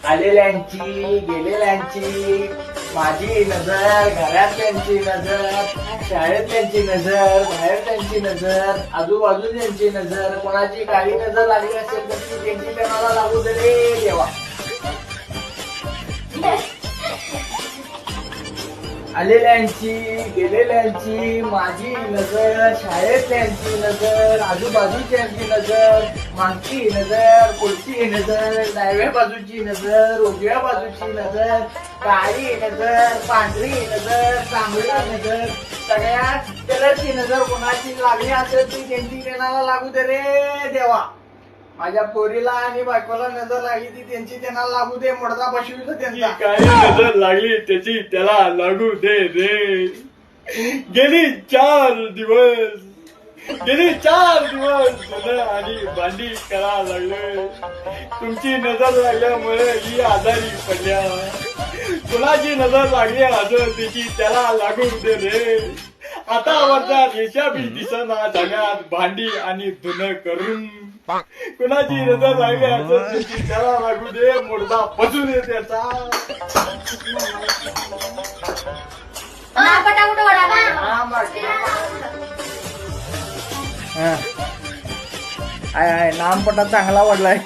आलेल्यांची गेलेल्यांची, माझी नजर, घरातल्यांची नजर, शाळेतल्यांची नजर, बाहेरच्यांची नजर, आजूबाजूच्यांची नजर, कोणाची काही नजर लागली असेल तर ती त्यांची त्यांना लागू दे रे देवा. आलेल्यांची गेलेल्यांची, माझी नजर, शाळेतल्यांची नजर, आजूबाजूच्यांची नजर, मागची नजर, पुढची नजर, डाव्या बाजूची नजर, उजव्या बाजूची नजर, काळी नजर, पांढरी नजर, तांबडी नजर, सगळ्या कलरची नजर कोणाची लागली असेल ती त्यांची त्यांना लागू दे रे देवा. माझ्या पोरीला आणि बायकोला नजर लागली ती त्यांची त्यांना लागू दे. मुडदा बसवितो त्यांचा. काही नजर लागली त्याची त्याला लागू दे रे. गेली 4 दिवस धुणं आणि भांडी करा लागले. तुमची नजर लागल्यामुळे ही आजारी पडल्या. कुणाची नजर लागली असं त्याची त्याला लागू दे रे. आता वरच्या रेषा बी दिसना जगात भांडी आणि धुणं करून. कुणाची नजर लागली असं त्याची त्याला लागू दे. मुडदा बसून ये त्याचा. नामपटा चांगला वाढलाय.